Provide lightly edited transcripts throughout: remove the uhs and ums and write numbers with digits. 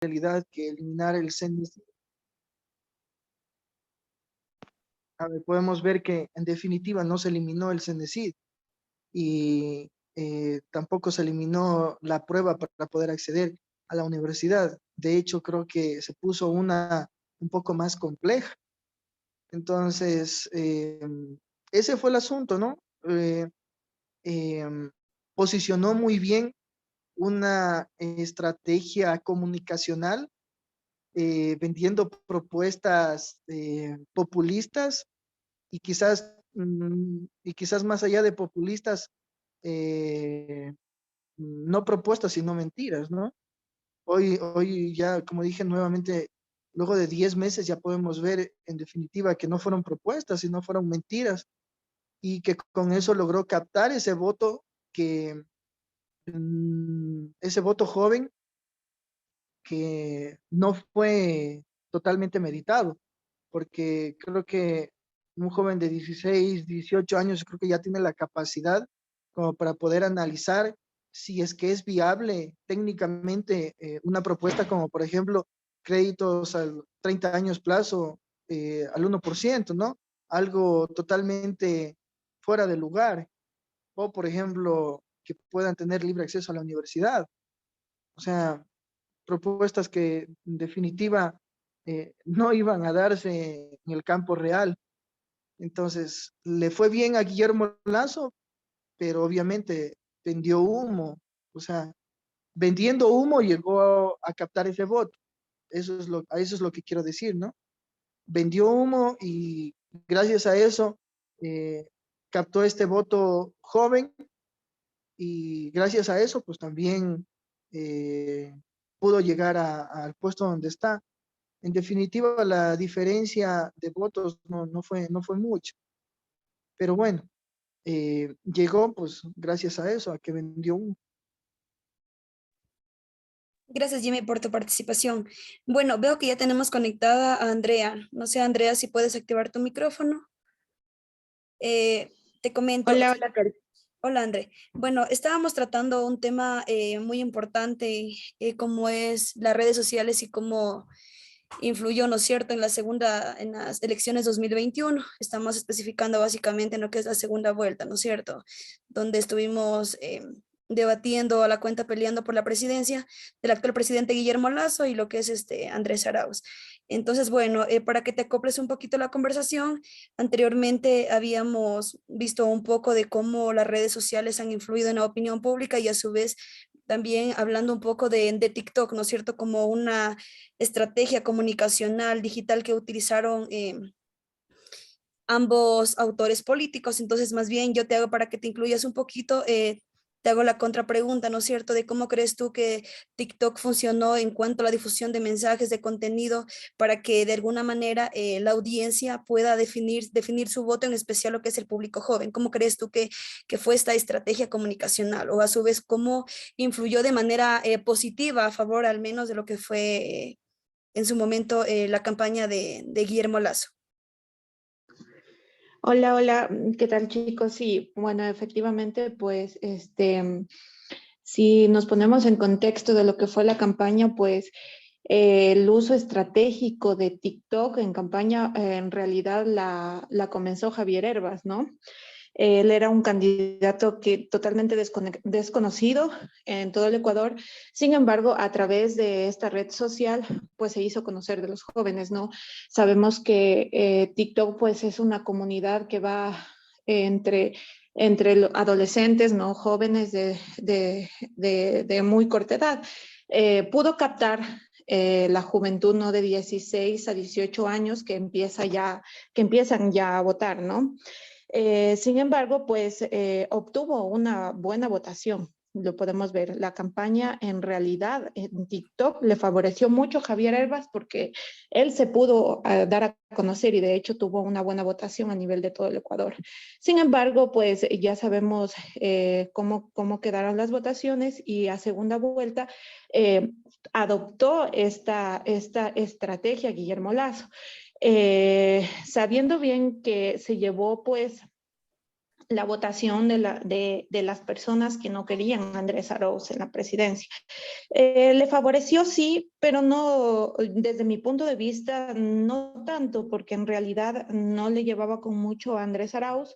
realidad que eliminar el CENICID. A ver, podemos ver que en definitiva no se eliminó el CENICID y tampoco se eliminó la prueba para poder acceder a la universidad. De hecho, creo que se puso una un poco más compleja. Entonces, ese fue el asunto, ¿no? Eh, Posicionó muy bien una estrategia comunicacional, vendiendo propuestas populistas y quizás más allá de populistas, eh, no propuestas, sino mentiras, ¿no? Hoy ya, como dije nuevamente, luego de 10 meses ya podemos ver en definitiva que no fueron propuestas, sino fueron mentiras y que con eso logró captar ese voto que, ese voto joven que no fue totalmente meditado, porque creo que un joven de 16, 18 años creo que ya tiene la capacidad como para poder analizar si es que es viable técnicamente una propuesta como por ejemplo créditos al 30 años plazo al 1%, ¿no? Algo totalmente fuera de lugar. O por ejemplo que puedan tener libre acceso a la universidad. O sea, propuestas que en definitiva no iban a darse en el campo real. Entonces, le fue bien a Guillermo Lazo, pero obviamente vendió humo. O sea, vendiendo humo llegó a captar ese voto. Eso es lo que quiero decir, ¿no? Vendió humo y gracias a eso captó este voto joven y gracias a eso, pues también eh, pudo llegar al puesto donde está. En definitiva, la diferencia de votos no fue mucho, pero bueno, llegó pues gracias a eso, a que vendió un... Gracias, Jimmy, por tu participación. Bueno, veo que ya tenemos conectada a Andrea. No sé, Andrea, si puedes activar tu micrófono. Te comento. Hola, hola, Cari. Hola, André. Bueno, estábamos tratando un tema muy importante, como es las redes sociales y cómo influyó, ¿no es cierto?, en las elecciones 2021. Estamos especificando básicamente en lo que es la segunda vuelta, ¿no es cierto?, donde estuvimos debatiendo a la cuenta, peleando por la presidencia del actual presidente Guillermo Lazo y lo que es Andrés Arauz. Entonces, bueno, para que te acoples un poquito a la conversación, anteriormente habíamos visto un poco de cómo las redes sociales han influido en la opinión pública y a su vez también hablando un poco de TikTok, ¿no es cierto?, como una estrategia comunicacional digital que utilizaron ambos autores políticos. Entonces, más bien yo te hago para que te incluyas un poquito, te hago la contrapregunta, ¿no es cierto?, de cómo crees tú que TikTok funcionó en cuanto a la difusión de mensajes, de contenido, para que de alguna manera la audiencia pueda definir su voto, en especial lo que es el público joven. ¿Cómo crees tú que fue esta estrategia comunicacional? O a su vez, ¿cómo influyó de manera positiva a favor al menos de lo que fue en su momento la campaña de Guillermo Lazo? Hola, hola, ¿qué tal, chicos? Sí, bueno, efectivamente, pues, si nos ponemos en contexto de lo que fue la campaña, pues, el uso estratégico de TikTok en campaña, en realidad la comenzó Javier Herbas, ¿no? Él era un candidato que totalmente desconocido en todo el Ecuador. Sin embargo, a través de esta red social, pues se hizo conocer de los jóvenes, ¿no? Sabemos que TikTok, pues es una comunidad que va entre, entre los adolescentes, ¿no? Jóvenes de muy corta edad. Pudo captar la juventud, ¿no?, de 16 a 18 años que empiezan ya a votar, ¿no? Sin embargo, pues obtuvo una buena votación. Lo podemos ver. La campaña en realidad en TikTok le favoreció mucho a Javier Herbas porque él se pudo dar a conocer y de hecho tuvo una buena votación a nivel de todo el Ecuador. Sin embargo, pues ya sabemos cómo quedaron las votaciones y a segunda vuelta adoptó esta estrategia Guillermo Lazo. Sabiendo bien que se llevó pues la votación de las personas que no querían a Andrés Arauz en la presidencia. Le favoreció, sí, pero no, desde mi punto de vista, no tanto, porque en realidad no le llevaba con mucho a Andrés Arauz.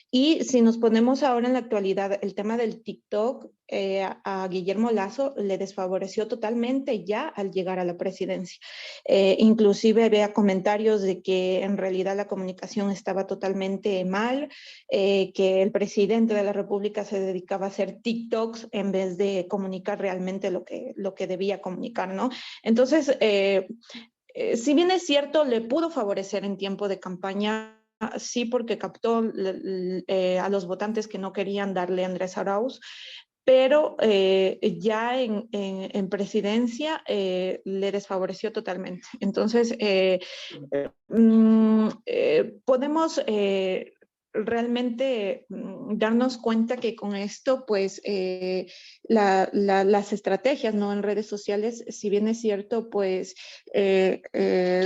Y si nos ponemos ahora en la actualidad, el tema del TikTok, a Guillermo Lasso le desfavoreció totalmente ya al llegar a la presidencia. Inclusive había comentarios de que en realidad la comunicación estaba totalmente mal, que el presidente de la República se dedicaba a hacer TikToks en vez de comunicar realmente lo que debía comunicar, ¿no? Entonces, si bien es cierto, le pudo favorecer en tiempo de campaña, sí, porque captó a los votantes que no querían darle a Andrés Arauz, pero ya en presidencia le desfavoreció totalmente. Entonces, podemos realmente darnos cuenta que con esto, pues, las estrategias, ¿no? En redes sociales, si bien es cierto, pues,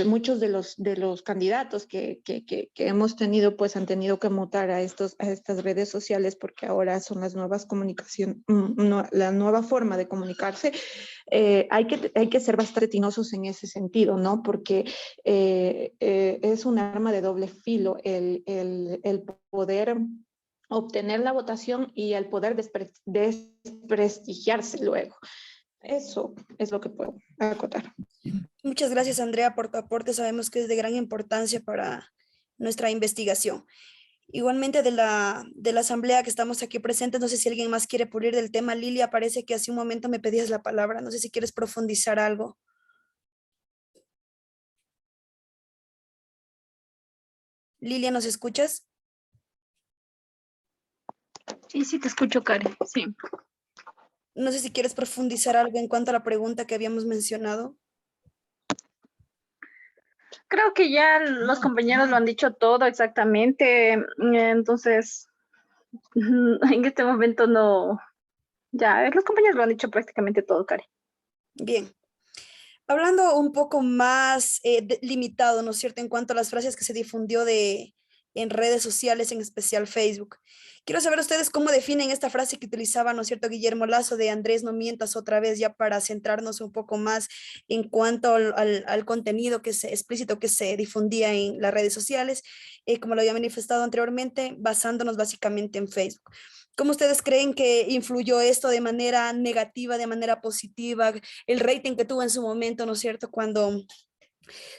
muchos de los candidatos que hemos tenido, pues, han tenido que mutar a estas redes sociales porque ahora son las nuevas comunicación, la nueva forma de comunicarse. Hay que ser bastante tinosos en ese sentido, ¿no? Porque es un arma de doble filo el poder obtener la votación y el poder desprestigiarse luego. Eso es lo que puedo acotar. Muchas gracias, Andrea, por tu aporte. Sabemos que es de gran importancia para nuestra investigación. Igualmente de la asamblea que estamos aquí presentes, no sé si alguien más quiere pulir del tema. Lilia, parece que hace un momento me pedías la palabra. No sé si quieres profundizar algo. Lilia, ¿nos escuchas? Sí, sí, te escucho, Karen. Sí. No sé si quieres profundizar algo en cuanto a la pregunta que habíamos mencionado. Creo que ya los compañeros lo han dicho todo exactamente. Entonces, en este momento no. Ya, los compañeros lo han dicho prácticamente todo, Karen. Bien. Hablando un poco más limitado, ¿no es cierto?, en cuanto a las frases que se difundió en redes sociales, en especial Facebook. Quiero saber ustedes cómo definen esta frase que utilizaba, ¿no es cierto?, Guillermo Lasso de Andrés, no mientas otra vez, ya para centrarnos un poco más en cuanto al contenido explícito que se difundía en las redes sociales, como lo había manifestado anteriormente, basándonos básicamente en Facebook. ¿Cómo ustedes creen que influyó esto de manera negativa, de manera positiva, el rating que tuvo en su momento, ¿no es cierto?, cuando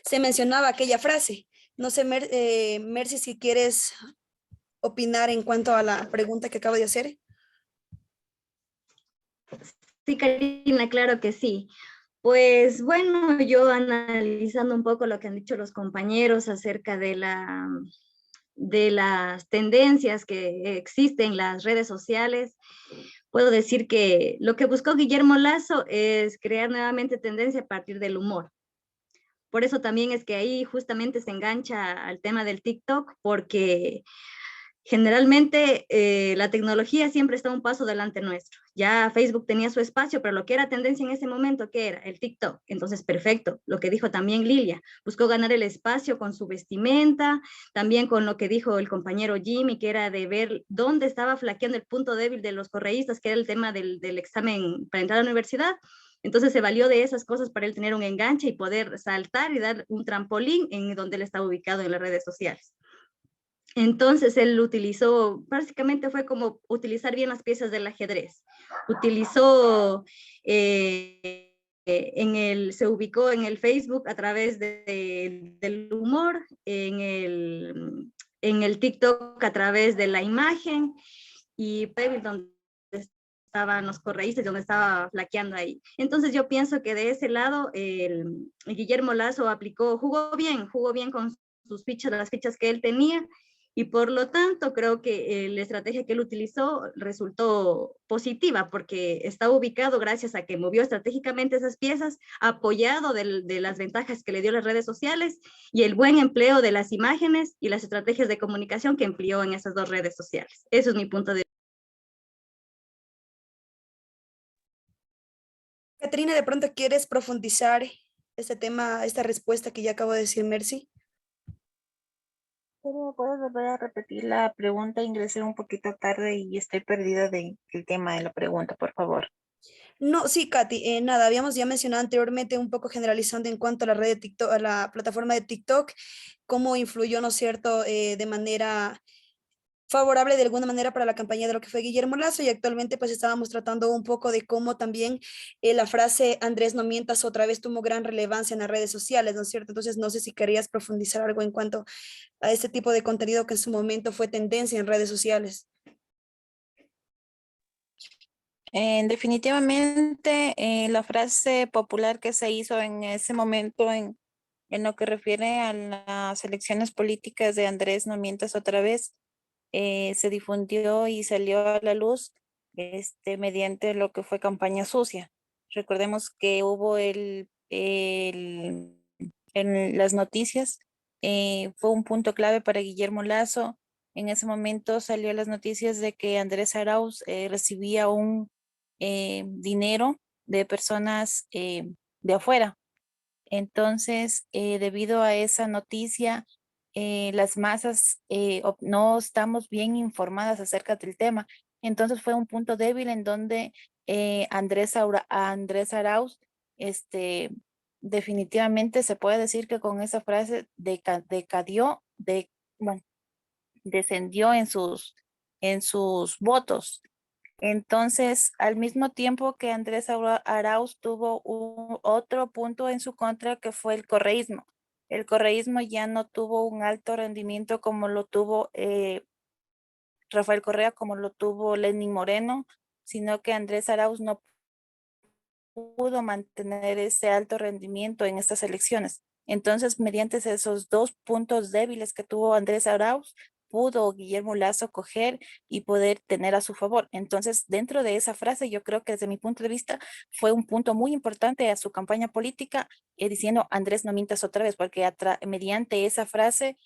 se mencionaba aquella frase? No sé, Mercy, si quieres opinar en cuanto a la pregunta que acabo de hacer. Sí, Karina, claro que sí. Pues bueno, yo analizando un poco lo que han dicho los compañeros acerca de las tendencias que existen en las redes sociales, puedo decir que lo que buscó Guillermo Lasso es crear nuevamente tendencia a partir del humor. Por eso también es que ahí justamente se engancha al tema del TikTok, porque generalmente la tecnología siempre está un paso delante nuestro. Ya Facebook tenía su espacio, pero lo que era tendencia en ese momento, ¿qué era? El TikTok. Entonces, perfecto. Lo que dijo también Lilia, buscó ganar el espacio con su vestimenta, también con lo que dijo el compañero Jimmy, que era de ver dónde estaba flaqueando el punto débil de los correístas, que era el tema del examen para entrar a la universidad. Entonces se valió de esas cosas para él tener un enganche y poder saltar y dar un trampolín en donde él estaba ubicado en las redes sociales. Entonces él utilizó, básicamente fue como utilizar bien las piezas del ajedrez. Utilizó, se ubicó en el Facebook a través del humor, en el TikTok a través de la imagen y donde estaban los correístas, donde estaba flaqueando ahí. Entonces yo pienso que de ese lado el Guillermo Lasso jugó bien con sus fichas, las fichas que él tenía, y por lo tanto creo que la estrategia que él utilizó resultó positiva porque está ubicado gracias a que movió estratégicamente esas piezas, apoyado de las ventajas que le dio las redes sociales y el buen empleo de las imágenes y las estrategias de comunicación que empleó en esas dos redes sociales. Eso es mi punto de vista. Caterina, ¿de pronto quieres profundizar este tema, esta respuesta que ya acabo de decir, Mercy? ¿Me puedes volver a repetir la pregunta? Ingresé un poquito tarde y estoy perdida del tema de la pregunta, por favor. No, sí, Katy, nada, habíamos ya mencionado anteriormente un poco generalizando en cuanto a la red de TikTok, a la plataforma de TikTok, cómo influyó, ¿no es cierto?, de manera favorable de alguna manera para la campaña de lo que fue Guillermo Lazo y actualmente pues estábamos tratando un poco de cómo también la frase Andrés no mientas otra vez tuvo gran relevancia en las redes sociales, ¿no es cierto? Entonces no sé si querías profundizar algo en cuanto a este tipo de contenido que en su momento fue tendencia en redes sociales. Definitivamente, la frase popular que se hizo en ese momento en lo que refiere a las elecciones políticas de Andrés no mientas otra vez, se difundió y salió a la luz mediante lo que fue campaña sucia. Recordemos que hubo en las noticias, fue un punto clave para Guillermo Lazo. En ese momento salió las noticias de que Andrés Arauz recibía un dinero de personas de afuera. Entonces, debido a esa noticia, las masas no estamos bien informadas acerca del tema. Entonces fue un punto débil en donde Andrés Arauz, este, definitivamente se puede decir que con esa frase bueno, descendió en sus votos. Entonces, al mismo tiempo que Andrés Arauz tuvo otro punto en su contra que fue el correísmo. El correísmo ya no tuvo un alto rendimiento como lo tuvo Rafael Correa, como lo tuvo Lenín Moreno, sino que Andrés Arauz no pudo mantener ese alto rendimiento en estas elecciones. Entonces, mediante esos dos puntos débiles que tuvo Andrés Arauz, pudo Guillermo Lazo coger y poder tener a su favor. Entonces, dentro de esa frase, yo creo que desde mi punto de vista fue un punto muy importante a su campaña política, diciendo Andrés no mientas otra vez, porque mediante esa frase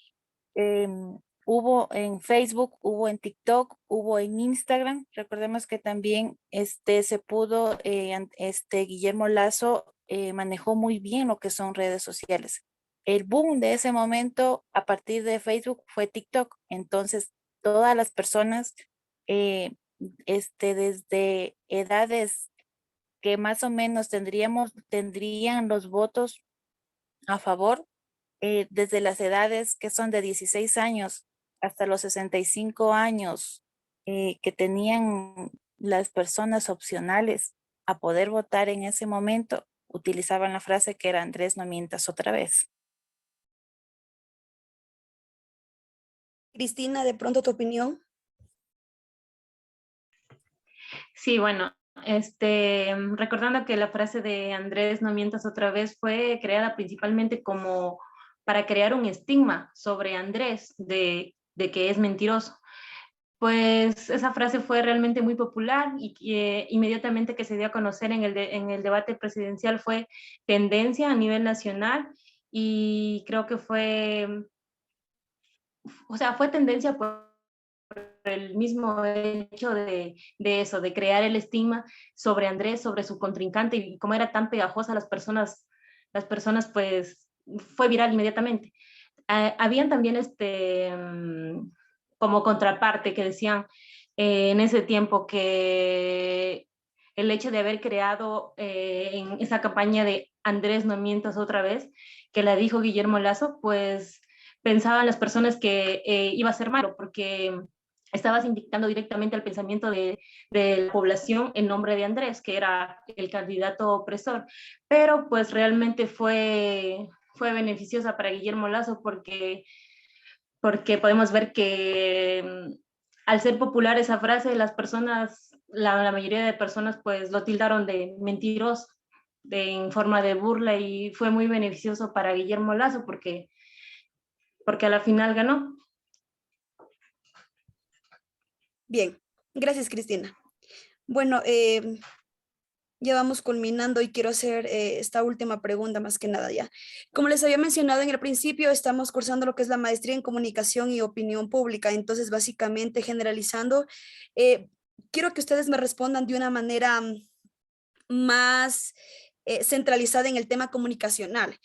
hubo en Facebook, hubo en TikTok, hubo en Instagram. Recordemos que también se pudo, Guillermo Lazo manejó muy bien lo que son redes sociales. El boom de ese momento a partir de Facebook fue TikTok. Entonces, todas las personas, desde edades que más o menos tendrían los votos a favor, desde las edades que son de 16 años hasta los 65 años, que tenían las personas opcionales a poder votar en ese momento, utilizaban la frase que era Andrés no mientas otra vez. Cristina, de pronto tu opinión. Sí, bueno, recordando que la frase de Andrés no mientas otra vez fue creada principalmente como para crear un estigma sobre Andrés de que es mentiroso. Pues esa frase fue realmente muy popular y que inmediatamente que se dio a conocer en el debate presidencial fue tendencia a nivel nacional y creo que fue tendencia por el mismo hecho de eso, de crear el estigma sobre Andrés, sobre su contrincante y como era tan pegajosa las personas pues fue viral inmediatamente. Habían también como contraparte que decían en ese tiempo que el hecho de haber creado en esa campaña de Andrés no mientas otra vez, que la dijo Guillermo Lazo, pues pensaban las personas que iba a ser malo, porque estabas indicando directamente al pensamiento de la población en nombre de Andrés, que era el candidato opresor, pero pues realmente fue beneficiosa para Guillermo Lazo porque podemos ver que al ser popular esa frase, las personas, la mayoría de personas pues lo tildaron de mentiroso, en forma de burla y fue muy beneficioso para Guillermo Lazo porque a la final ganó. Bien, gracias, Cristina. Bueno, ya vamos culminando y quiero hacer esta última pregunta más que nada ya. Como les había mencionado en el principio, estamos cursando lo que es la maestría en comunicación y opinión pública. Entonces, básicamente, generalizando, quiero que ustedes me respondan de una manera más centralizada en el tema comunicacional.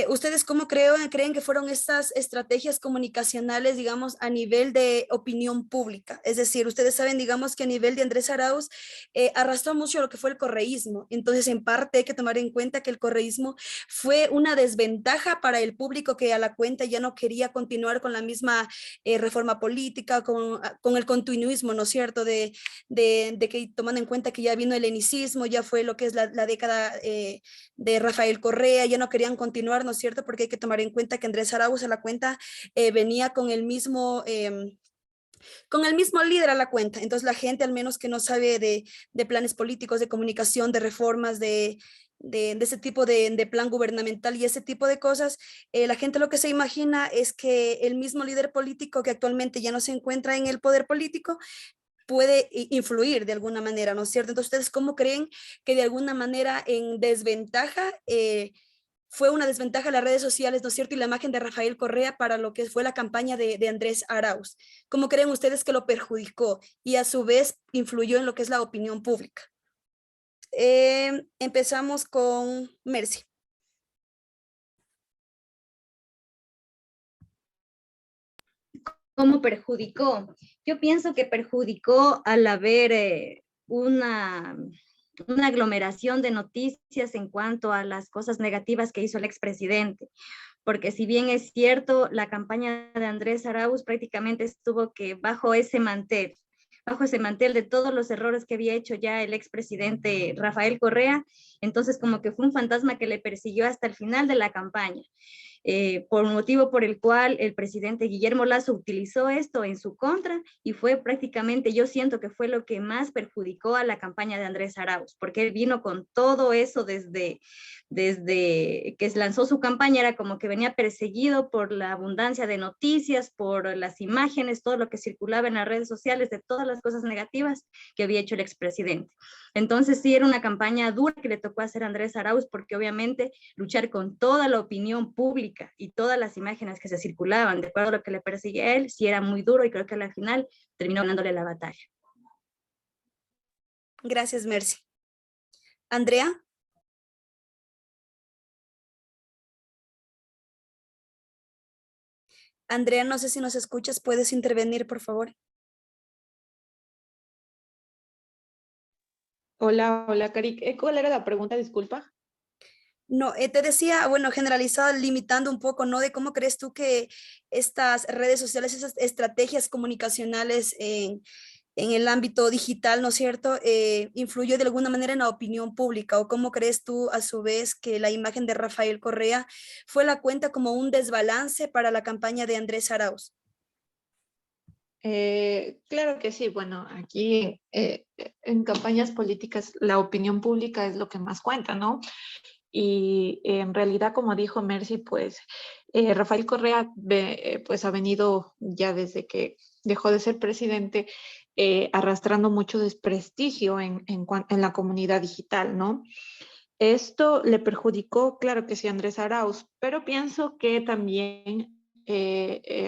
¿Ustedes cómo creen que fueron estas estrategias comunicacionales, digamos, a nivel de opinión pública? Es decir, ustedes saben, digamos, que a nivel de Andrés Arauz arrastró mucho lo que fue el correísmo. Entonces, en parte hay que tomar en cuenta que el correísmo fue una desventaja para el público que a la cuenta ya no quería continuar con la misma reforma política, con el continuismo, ¿no es cierto? De que tomando en cuenta que ya vino el helenismo, ya fue lo que es la década de Rafael Correa, ya no querían continuar, ¿no es cierto? Porque hay que tomar en cuenta que Andrés Arauz a la cuenta venía con el mismo líder a la cuenta. Entonces la gente, al menos que no sabe de planes políticos, de comunicación, de reformas, de ese tipo de plan gubernamental y ese tipo de cosas, la gente lo que se imagina es que el mismo líder político que actualmente ya no se encuentra en el poder político puede influir de alguna manera, ¿no es cierto? Entonces, ¿ustedes cómo creen que de alguna manera en desventaja fue una desventaja las redes sociales, ¿no es cierto? Y la imagen de Rafael Correa para lo que fue la campaña de Andrés Arauz? ¿Cómo creen ustedes que lo perjudicó y a su vez influyó en lo que es la opinión pública? Empezamos con Mercy. ¿Cómo perjudicó? Yo pienso que perjudicó al haber una aglomeración de noticias en cuanto a las cosas negativas que hizo el expresidente. Porque si bien es cierto, la campaña de Andrés Arauz prácticamente estuvo que bajo ese mantel de todos los errores que había hecho ya el expresidente Rafael Correa, entonces como que fue un fantasma que le persiguió hasta el final de la campaña. Por motivo por el cual el presidente Guillermo Lasso utilizó esto en su contra y fue prácticamente, yo siento que fue lo que más perjudicó a la campaña de Andrés Arauz, porque él vino con todo eso desde que lanzó su campaña, era como que venía perseguido por la abundancia de noticias, por las imágenes, todo lo que circulaba en las redes sociales, de todas las cosas negativas que había hecho el expresidente. Entonces sí era una campaña dura que le tocó hacer a Andrés Arauz, porque obviamente luchar con toda la opinión pública y todas las imágenes que se circulaban de acuerdo a lo que le perseguía a él, sí era muy duro y creo que al final terminó ganándole la batalla. Gracias, Mercy. Andrea. Andrea, no sé si nos escuchas, ¿puedes intervenir, por favor? Hola, hola, Cari. ¿Cuál era la pregunta? Disculpa. No, te decía, bueno, generalizado, limitando un poco, ¿no? De cómo crees tú que estas redes sociales, esas estrategias comunicacionales en el ámbito digital, ¿no es cierto?, influyó de alguna manera en la opinión pública, o cómo crees tú a su vez que la imagen de Rafael Correa fue la cuenta como un desbalance para la campaña de Andrés Arauz. Claro que sí. Bueno, aquí en campañas políticas la opinión pública es lo que más cuenta, ¿no? Y en realidad, como dijo Mercy, pues Rafael Correa pues ha venido ya desde que dejó de ser presidente arrastrando mucho desprestigio en la comunidad digital, ¿no? Esto le perjudicó, claro que sí, a Andrés Arauz, pero pienso que también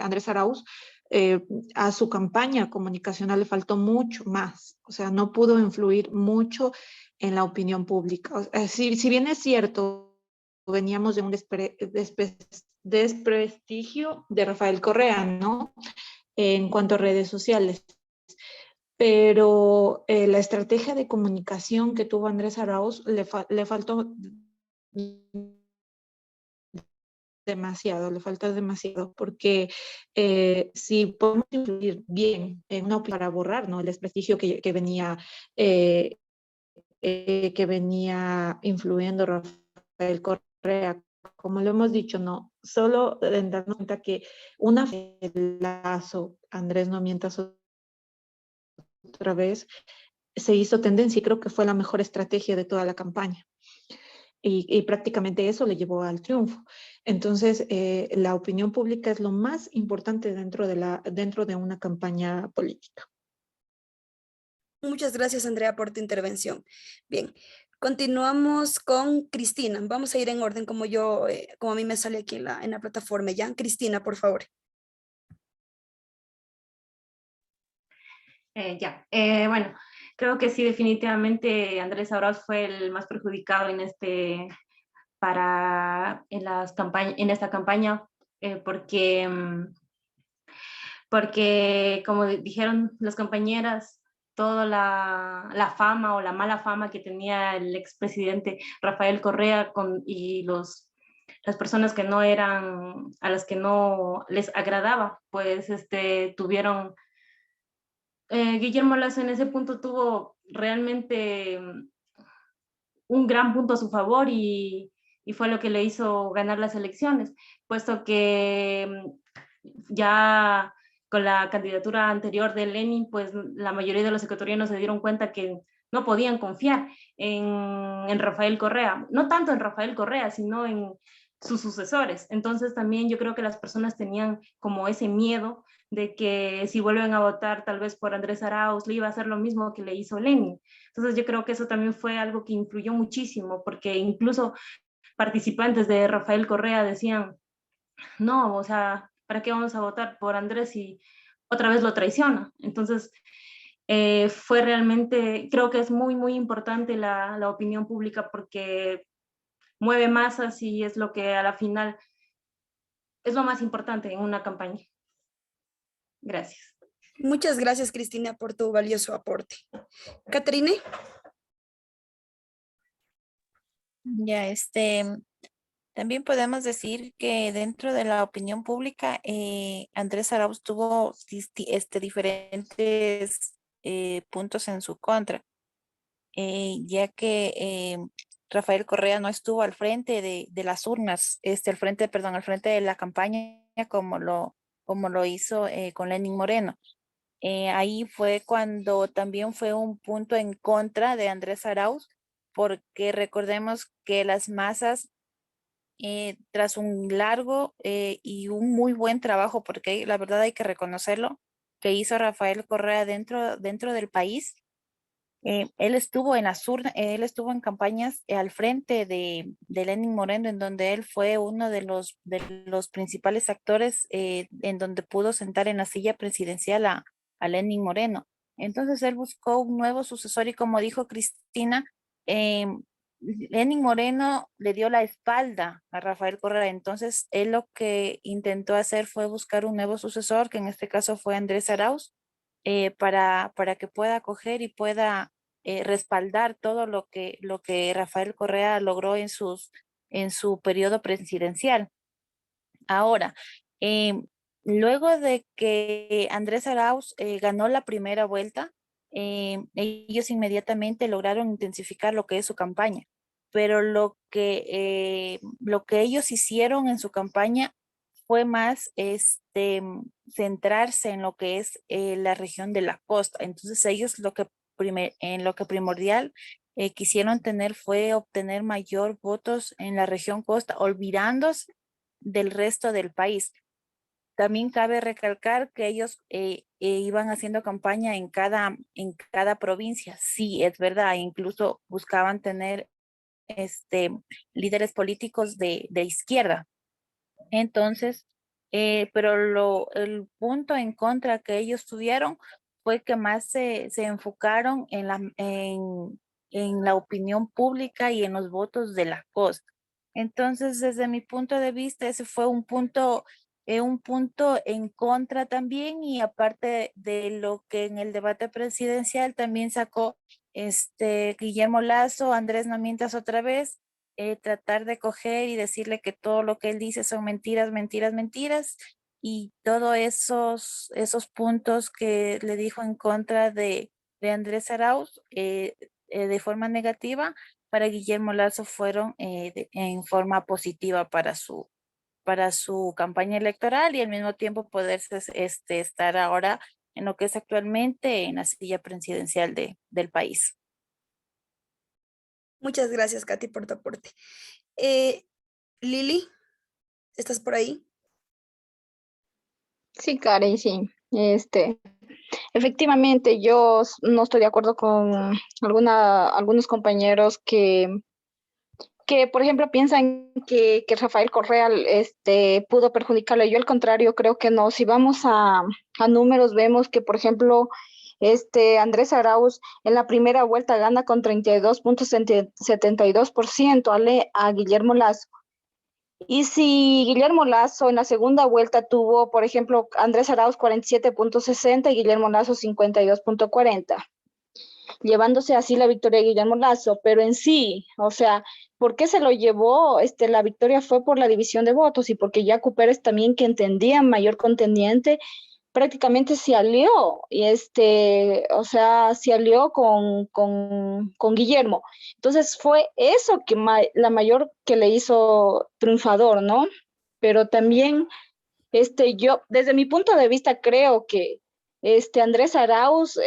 Andrés Arauz a su campaña comunicacional le faltó mucho más, o sea, no pudo influir mucho en la opinión pública. Si bien es cierto, veníamos de un desprestigio de Rafael Correa, ¿no? En cuanto a redes sociales, pero la estrategia de comunicación que tuvo Andrés Arauz le faltó demasiado, le falta demasiado, porque si podemos influir bien en una para borrar, ¿no?, el desprestigio eh, que venía influyendo Rafael Correa, como lo hemos dicho, no, solo en darnos cuenta que una Lazo, Andrés no mientas otra vez, se hizo tendencia y creo que fue la mejor estrategia de toda la campaña. Y prácticamente eso le llevó al triunfo. Entonces, la opinión pública es lo más importante dentro de una campaña política. Muchas gracias, Andrea, por tu intervención. Bien, continuamos con Cristina. Vamos a ir en orden como a mí me sale aquí en la plataforma. ¿Ya? Cristina, por favor. Bueno, creo que sí, definitivamente Andrés Arauz fue el más perjudicado para en esta campaña, porque, porque, como dijeron las compañeras, toda la fama o la mala fama que tenía el expresidente Rafael Correa y las personas que no eran, a las que no les agradaba, pues tuvieron, Guillermo Lasso en ese punto tuvo realmente un gran punto a su favor y fue lo que le hizo ganar las elecciones, puesto que ya con la candidatura anterior de Lenin, pues la mayoría de los ecuatorianos se dieron cuenta que no podían confiar en Rafael Correa, no tanto en Rafael Correa, sino en sus sucesores. Entonces también yo creo que las personas tenían como ese miedo de que si vuelven a votar tal vez por Andrés Arauz, le iba a hacer lo mismo que le hizo Lenin. Entonces yo creo que eso también fue algo que influyó muchísimo, porque incluso participantes de Rafael Correa decían, no, o sea, ¿para qué vamos a votar por Andrés si otra vez lo traiciona? Entonces, fue realmente, creo que es muy, muy importante la opinión pública porque mueve masas y es lo que a la final es lo más importante en una campaña. Gracias. Muchas gracias, Cristina, por tu valioso aporte. Caterine. Ya, también podemos decir que dentro de la opinión pública, Andrés Arauz tuvo diferentes puntos en su contra, ya que Rafael Correa no estuvo al frente de las urnas, al frente de la campaña como lo hizo con Lenín Moreno. Ahí fue cuando también fue un punto en contra de Andrés Arauz, porque recordemos que las masas, tras un largo y un muy buen trabajo, porque la verdad hay que reconocerlo, que hizo Rafael Correa dentro del país, él estuvo en las urnas, él estuvo en campañas al frente de Lenín Moreno, en donde él fue uno de los principales actores, en donde pudo sentar en la silla presidencial a Lenín Moreno. Entonces él buscó un nuevo sucesor y como dijo Cristina, Lenín Moreno le dio la espalda a Rafael Correa. Entonces él lo que intentó hacer fue buscar un nuevo sucesor, que en este caso fue Andrés Arauz, para que pueda coger y pueda respaldar todo lo que Rafael Correa logró en su periodo presidencial. Ahora, luego de que Andrés Arauz ganó la primera vuelta, ellos inmediatamente lograron intensificar lo que es su campaña, pero lo que ellos hicieron en su campaña fue más centrarse en lo que es la región de la costa. Entonces ellos en lo que primordial quisieron tener fue obtener mayor votos en la región costa, olvidándose del resto del país. También cabe recalcar que ellos iban haciendo campaña en cada provincia. Sí, es verdad, incluso buscaban tener líderes políticos de izquierda. Entonces, pero el punto en contra que ellos tuvieron fue que más se enfocaron en la opinión pública y en los votos de la costa. Entonces, desde mi punto de vista, ese fue un punto en contra también, y aparte de lo que en el debate presidencial también sacó Guillermo Lasso, Andrés, no mientas otra vez, tratar de coger y decirle que todo lo que él dice son mentiras, mentiras, mentiras, y todos esos puntos que le dijo en contra de Andrés Arauz de forma negativa, para Guillermo Lasso fueron en forma positiva para su campaña electoral, y al mismo tiempo poderse estar ahora en lo que es actualmente en la silla presidencial del país. Muchas gracias, Katy, por tu aporte. Lili, ¿estás por ahí? Sí, Karen, sí. Efectivamente, yo no estoy de acuerdo con algunos compañeros que, por ejemplo, piensan que Rafael Correa pudo perjudicarle. Yo, al contrario, creo que no. Si vamos a números, vemos que, por ejemplo, Andrés Arauz en la primera vuelta gana con 32.72% a Guillermo Lasso. Y si Guillermo Lasso en la segunda vuelta tuvo, por ejemplo, Andrés Arauz 47,60 y Guillermo Lasso 52,40, llevándose así la victoria de Guillermo Lasso, pero en sí, o sea, ¿por qué se lo llevó? La victoria fue por la división de votos y porque Yacu Pérez también, que entendía mayor contendiente, prácticamente se alió y o sea, se alió con Guillermo. Entonces fue eso que la mayor que le hizo triunfador, ¿no? Pero también, yo, desde mi punto de vista, creo que Andrés Arauz,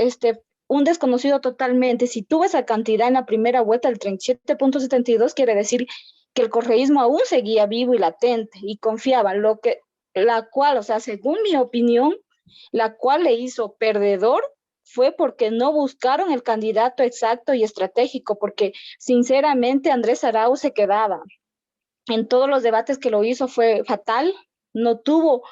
un desconocido totalmente, si tuvo esa cantidad en la primera vuelta, el 37,72, quiere decir que el correísmo aún seguía vivo y latente y confiaba, la cual, o sea, según mi opinión, la cual le hizo perdedor fue porque no buscaron el candidato exacto y estratégico, porque sinceramente Andrés Arauz se quedaba. En todos los debates que lo hizo fue fatal, no pudo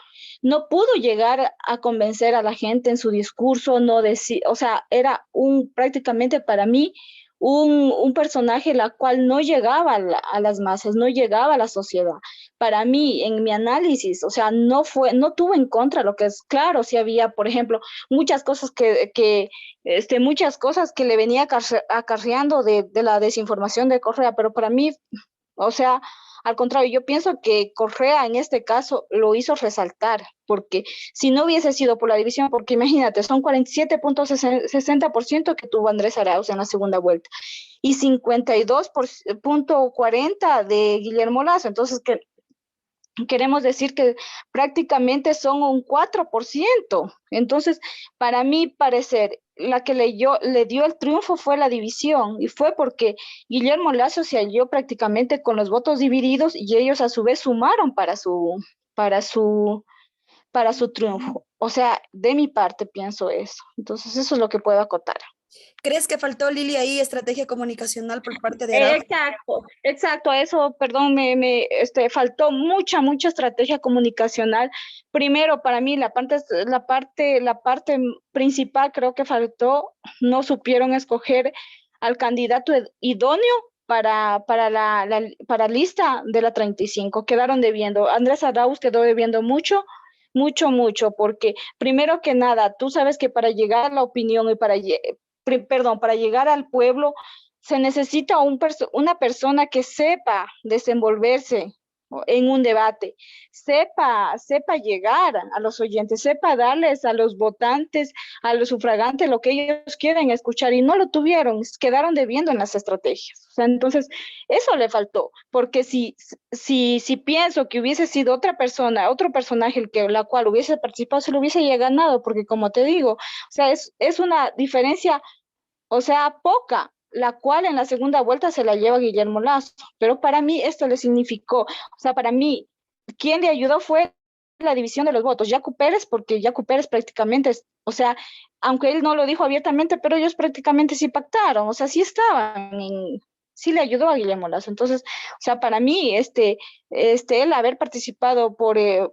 llegar a convencer a la gente en su discurso, no decir, o sea, era prácticamente para mí un personaje la cual no llegaba a las masas, no llegaba a la sociedad. Para mí, en mi análisis, o sea, no tuvo en contra lo que es claro, si había, por ejemplo, muchas cosas muchas cosas que le venía acarreando de la desinformación de Correa, pero para mí, o sea, al contrario, yo pienso que Correa en este caso lo hizo resaltar, porque si no hubiese sido por la división, porque imagínate, son 47,60% que tuvo Andrés Arauz en la segunda vuelta y 52,40 de Guillermo Lasso. Entonces, queremos decir que prácticamente son un 4%. Entonces, para mí parecer, la que le dio el triunfo fue la división y fue porque Guillermo Lasso se halló prácticamente con los votos divididos y ellos a su vez sumaron para su, para su triunfo. O sea, de mi parte pienso eso. Entonces, eso es lo que puedo acotar. ¿Crees que faltó, Lili, ahí estrategia comunicacional por parte de Arauz? Exacto, eso, perdón, faltó mucha estrategia comunicacional. Primero, para mí, la parte principal creo que faltó, no supieron escoger al candidato idóneo para lista de la 35. Quedaron debiendo. Andrés Arauz quedó debiendo mucho, porque primero que nada, tú sabes que para llegar a la opinión y para llegar al pueblo, se necesita una persona que sepa desenvolverse en un debate, sepa llegar a los oyentes, sepa darles a los votantes, a los sufragantes lo que ellos quieren escuchar y no lo tuvieron, quedaron debiendo en las estrategias. O sea, entonces, eso le faltó, porque si pienso que hubiese sido otra persona, otro personaje la cual hubiese participado, se lo hubiese ya ganado, porque como te digo, o sea, es una diferencia, o sea, poca, la cual en la segunda vuelta se la lleva Guillermo Lasso. Pero para mí esto le significó, o sea, para mí, quien le ayudó fue la división de los votos, Yacu Pérez, porque Yacu Pérez prácticamente, o sea, aunque él no lo dijo abiertamente, pero ellos prácticamente sí pactaron, o sea, sí le ayudó a Guillermo Lasso. Entonces, o sea, para mí, él haber participado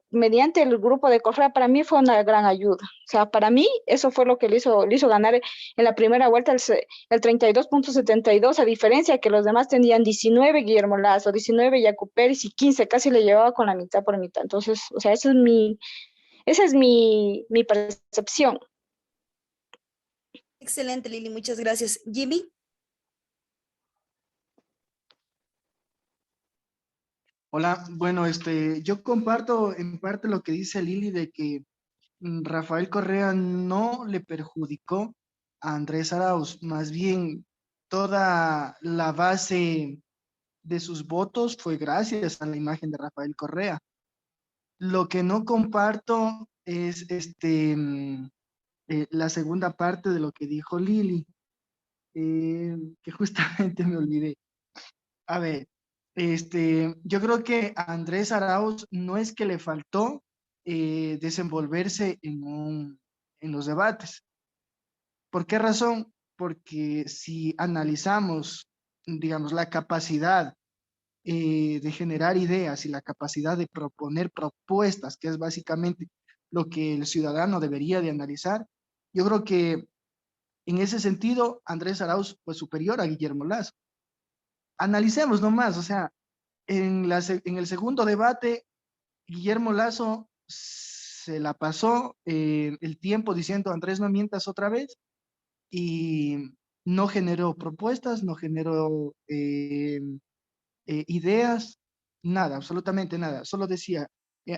mediante el grupo de Correa, para mí fue una gran ayuda. O sea, para mí, eso fue lo que le hizo ganar en la primera vuelta el 32,72, a diferencia que los demás tenían 19 Guillermo Lasso, 19 Yacu Pérez y 15, casi le llevaba con la mitad por mitad. Entonces, o sea, esa es mi percepción. Excelente, Lili, muchas gracias. Jimmy. Hola, bueno, yo comparto en parte lo que dice Lili de que Rafael Correa no le perjudicó a Andrés Arauz, más bien toda la base de sus votos fue gracias a la imagen de Rafael Correa. Lo que no comparto es la segunda parte de lo que dijo Lili, que justamente me olvidé. A ver, yo creo que a Andrés Arauz no es que le faltó desenvolverse en los debates. ¿Por qué razón? Porque si analizamos, digamos, la capacidad de generar ideas y la capacidad de proponer propuestas, que es básicamente lo que el ciudadano debería de analizar, yo creo que en ese sentido Andrés Arauz fue superior a Guillermo Lasso. Analicemos nomás, o sea, En el segundo debate, Guillermo Lasso se la pasó el tiempo diciendo Andrés, no mientas otra vez, y no generó propuestas, no generó ideas, nada, absolutamente nada. Solo decía,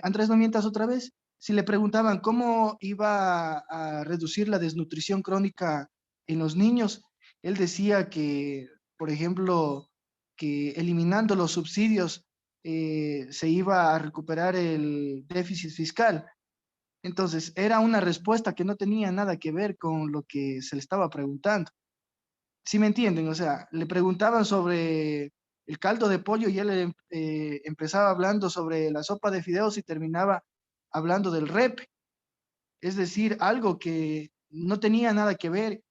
Andrés, no mientas otra vez. Si le preguntaban cómo iba a reducir la desnutrición crónica en los niños, él decía que, por ejemplo, que eliminando los subsidios se iba a recuperar el déficit fiscal. Entonces, era una respuesta que no tenía nada que ver con lo que se le estaba preguntando. ¿Sí me entienden? O sea, le preguntaban sobre el caldo de pollo y él empezaba hablando sobre la sopa de fideos y terminaba hablando del rep. Es decir, algo que no tenía nada que ver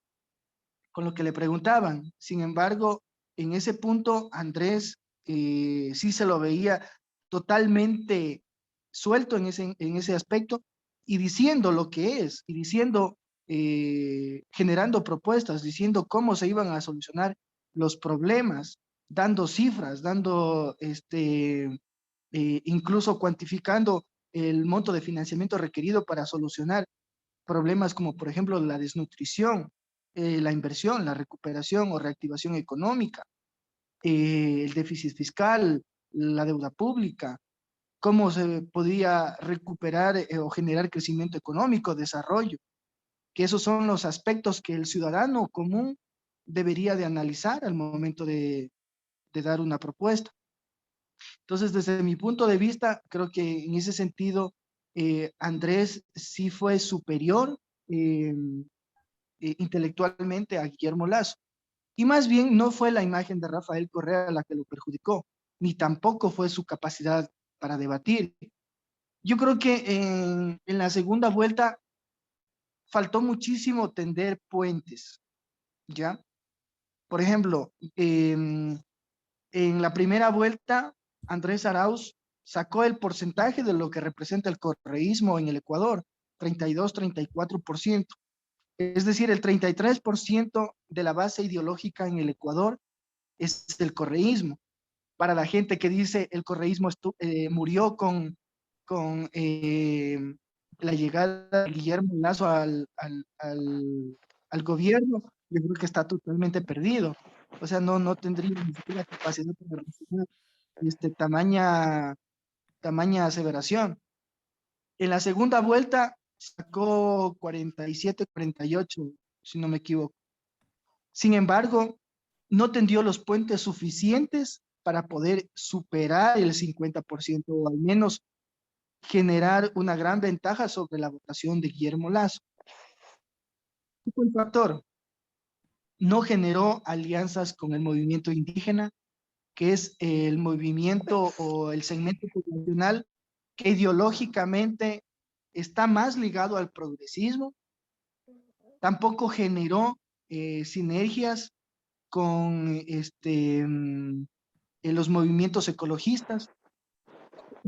con lo que le preguntaban. Sin embargo, en ese punto, Andrés sí se lo veía totalmente suelto en ese aspecto y diciendo lo que es, y diciendo, generando propuestas, diciendo cómo se iban a solucionar los problemas, dando cifras, dando, incluso cuantificando el monto de financiamiento requerido para solucionar problemas como, por ejemplo, la desnutrición, la inversión, la recuperación o reactivación económica, el déficit fiscal, la deuda pública, cómo se podía recuperar o generar crecimiento económico, desarrollo, que esos son los aspectos que el ciudadano común debería de analizar al momento de dar una propuesta. Entonces, desde mi punto de vista, creo que en ese sentido, Andrés sí fue superior intelectualmente a Guillermo Lasso. Y más bien no fue la imagen de Rafael Correa la que lo perjudicó, ni tampoco fue su capacidad para debatir. Yo creo que en la segunda vuelta faltó muchísimo tender puentes, ¿ya? Por ejemplo, en la primera vuelta, Andrés Arauz sacó el porcentaje de lo que representa el correísmo en el Ecuador, 32-34%. Es decir, el 33% de la base ideológica en el Ecuador es el correísmo. Para la gente que dice el correísmo murió con la llegada de Guillermo Lasso al gobierno, yo creo que está totalmente perdido. O sea, no tendría ni siquiera capacidad para recibir tamaña aseveración. En la segunda vuelta sacó 47-48, si no me equivoco. Sin embargo, no tendió los puentes suficientes para poder superar el 50% o al menos generar una gran ventaja sobre la votación de Guillermo Lasso. ¿Qué fue el factor? No generó alianzas con el movimiento indígena, que es el movimiento o el segmento poblacional que ideológicamente está más ligado al progresismo. Tampoco generó sinergias con los movimientos ecologistas.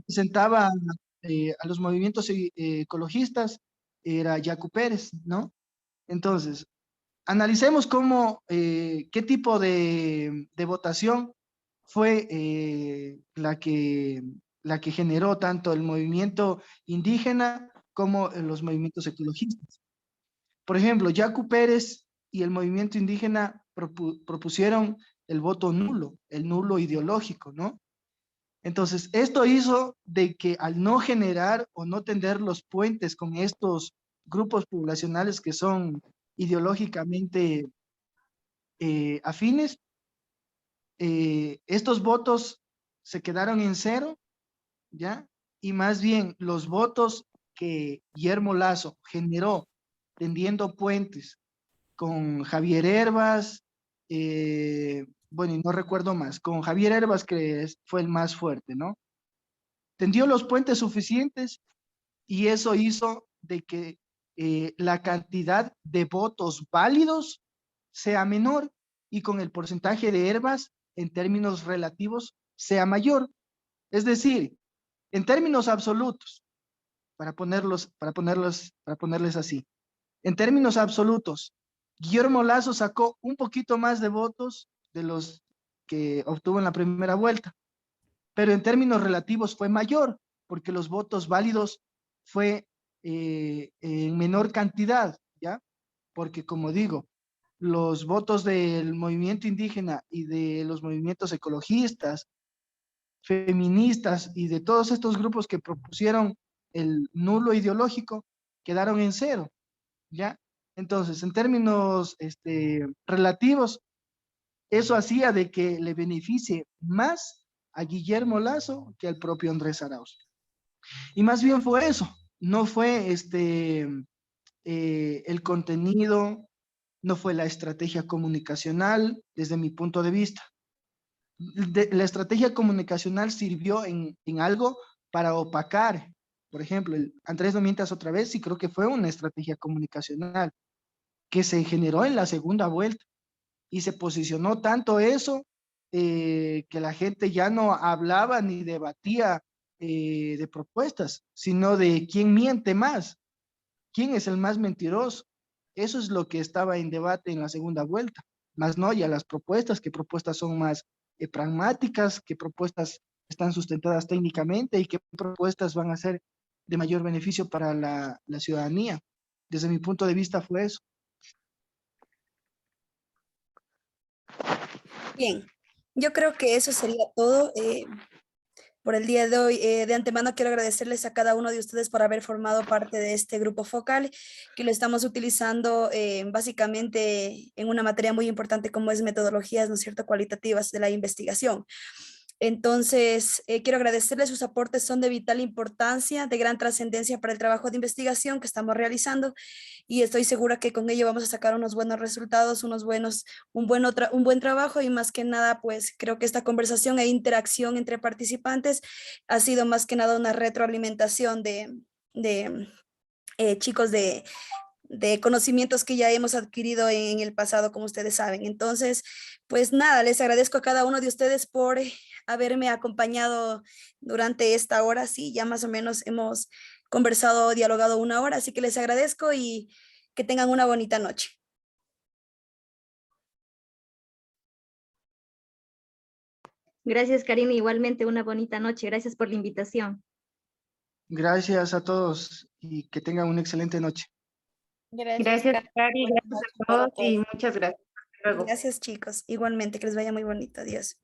Presentaba a los movimientos ecologistas, era Yacu Pérez, ¿no? Entonces, analicemos qué tipo de votación fue la que generó tanto el movimiento indígena como los movimientos ecologistas. Por ejemplo, Yacu Pérez y el movimiento indígena propusieron el voto nulo, el nulo ideológico, ¿no? Entonces, esto hizo de que al no generar o no tender los puentes con estos grupos poblacionales que son ideológicamente afines, estos votos se quedaron en cero, ¿ya? Y más bien los votos que Guillermo Lasso generó tendiendo puentes con Javier Herbas, bueno, y no recuerdo más, con Javier Herbas que fue el más fuerte, ¿no? Tendió los puentes suficientes y eso hizo de que la cantidad de votos válidos sea menor y con el porcentaje de Herbas en términos relativos sea mayor. Es decir, en términos absolutos, para ponerles así, en términos absolutos, Guillermo Lasso sacó un poquito más de votos de los que obtuvo en la primera vuelta, pero en términos relativos fue mayor, porque los votos válidos fue en menor cantidad, ¿ya? Porque como digo, los votos del movimiento indígena y de los movimientos ecologistas, feministas y de todos estos grupos que propusieron el nulo ideológico, quedaron en cero, ¿ya? Entonces, en términos relativos, eso hacía de que le beneficie más a Guillermo Lasso que al propio Andrés Arauz. Y más bien fue eso, no fue el contenido, no fue la estrategia comunicacional desde mi punto de vista. La estrategia comunicacional sirvió en algo para opacar. Por ejemplo, el Andrés no mientas otra vez, y creo que fue una estrategia comunicacional que se generó en la segunda vuelta y se posicionó tanto eso que la gente ya no hablaba ni debatía de propuestas, sino de quién miente más, quién es el más mentiroso. Eso es lo que estaba en debate en la segunda vuelta, más no ya las propuestas, qué propuestas son más pragmáticas, qué propuestas están sustentadas técnicamente y qué propuestas van a ser de mayor beneficio para la ciudadanía. Desde mi punto de vista fue eso. Bien, yo creo que eso sería todo por el día de hoy. De antemano quiero agradecerles a cada uno de ustedes por haber formado parte de este grupo focal, que lo estamos utilizando básicamente en una materia muy importante como es metodologías, ¿no es cierto?, cualitativas de la investigación. Entonces, quiero agradecerles, sus aportes son de vital importancia, de gran trascendencia para el trabajo de investigación que estamos realizando, y estoy segura que con ello vamos a sacar unos buenos resultados, un buen trabajo, y más que nada, pues creo que esta conversación e interacción entre participantes ha sido más que nada una retroalimentación de chicos de conocimientos que ya hemos adquirido en el pasado, como ustedes saben. Entonces, pues nada, les agradezco a cada uno de ustedes por haberme acompañado durante esta hora. Sí, ya más o menos hemos conversado, dialogado una hora, así que les agradezco y que tengan una bonita noche. Gracias, Karina. Igualmente una bonita noche. Gracias por la invitación. Gracias a todos y que tengan una excelente noche. Gracias, Gracias, Cari, Buenas gracias noches a para todos y todos. muchas gracias. Hasta luego. Gracias, chicos. Igualmente, que les vaya muy bonito. Adiós.